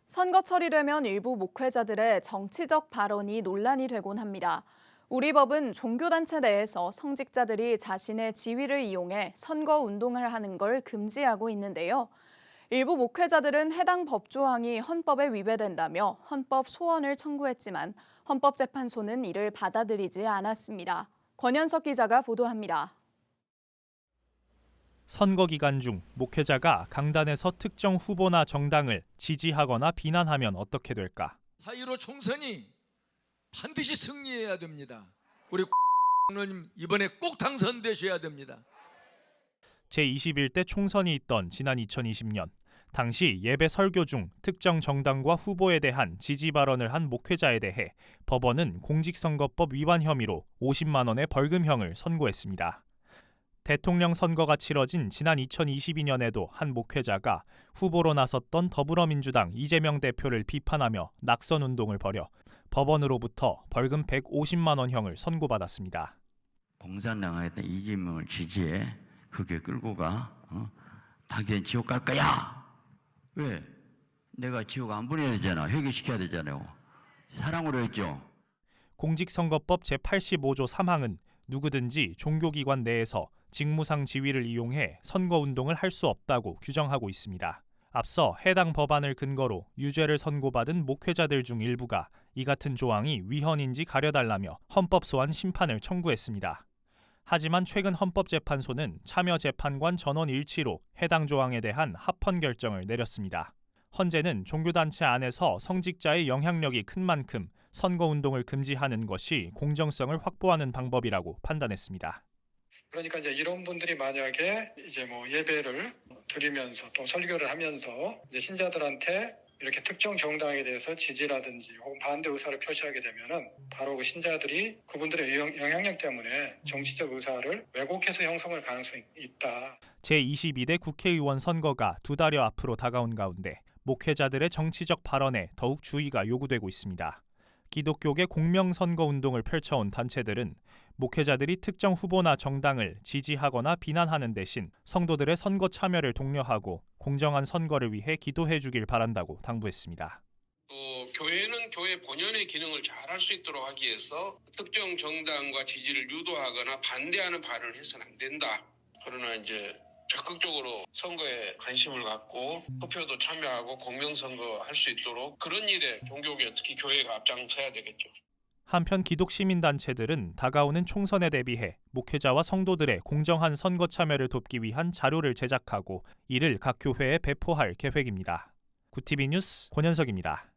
선거철이 되면 일부 목회자들의 정치적 발언이 논란이 되곤 합니다. 우리 법은 종교단체 내에서 성직자들이 자신의 지위를 이용해 선거운동을 하는 걸 금지하고 있는데요. 일부 목회자들은 해당 법조항이 헌법에 위배된다며 헌법 소원을 청구했지만 헌법재판소는 이를 받아들이지 않았습니다. 권현석 기자가 보도합니다. 선거 기간 중 목회자가 강단에서 특정 후보나 정당을 지지하거나 비난하면 어떻게 될까? 4.15 총선이 반드시 승리해야 됩니다. 우리 의원님 이번에 꼭 당선되셔야 됩니다. 제21대 총선이 있던 지난 2020년, 당시 예배 설교 중 특정 정당과 후보에 대한 지지 발언을 한 목회자에 대해 법원은 공직선거법 위반 혐의로 50만 원의 벌금형을 선고했습니다. 대통령 선거가 치러진 지난 2022년에도 한 목회자가 후보로 나섰던 더불어민주당 이재명 대표를 비판하며 낙선 운동을 벌여 법원으로부터 벌금 150만 원형을 선고받았습니다. 공산당한테 이재명을 지지해 그게 끌고 가. 당신 지옥 갈 거야. 왜? 내가 지옥 안 보내야 되잖아. 회개시켜야 되잖아요. 사랑으로 했죠. 공직선거법 제85조 3항은 누구든지 종교기관 내에서 직무상 지위를 이용해 선거운동을 할 수 없다고 규정하고 있습니다. 앞서 해당 법안을 근거로 유죄를 선고받은 목회자들 중 일부가 이 같은 조항이 위헌인지 가려달라며 헌법소환 심판을 청구했습니다. 하지만 최근 헌법재판소는 참여재판관 전원 일치로 해당 조항에 대한 합헌 결정을 내렸습니다. 헌재는 종교단체 안에서 성직자의 영향력이 큰 만큼 선거운동을 금지하는 것이 공정성을 확보하는 방법이라고 판단했습니다. 그러니까 이제 이런 분들이 만약에 이제 예배를 드리면서 또 설교를 하면서 이제 신자들한테 이렇게 특정 정당에 대해서 지지라든지 혹은 반대 의사를 표시하게 되면은 바로 그 신자들이 그분들의 영향력 때문에 정치적 의사를 왜곡해서 형성할 가능성이 있다. 제22대 국회의원 선거가 2달여 앞으로 다가온 가운데 목회자들의 정치적 발언에 더욱 주의가 요구되고 있습니다. 기독교계 공명선거운동을 펼쳐온 단체들은 목회자들이 특정 후보나 정당을 지지하거나 비난하는 대신 성도들의 선거 참여를 독려하고 공정한 선거를 위해 기도해 주길 바란다고 당부했습니다. 또 교회는 교회 본연의 기능을 잘 할 수 있도록 하기 위해서 특정 정당과 지지를 유도하거나 반대하는 발언을 해서는 안 된다. 그러나 이제 적극적으로 선거에 관심을 갖고 투표도 참여하고 공명선거 할 수 있도록 그런 일에 종교계 특히 교회가 앞장서야 되겠죠. 한편 기독시민단체들은 다가오는 총선에 대비해 목회자와 성도들의 공정한 선거 참여를 돕기 위한 자료를 제작하고 이를 각 교회에 배포할 계획입니다. 구티비 뉴스 권현석입니다.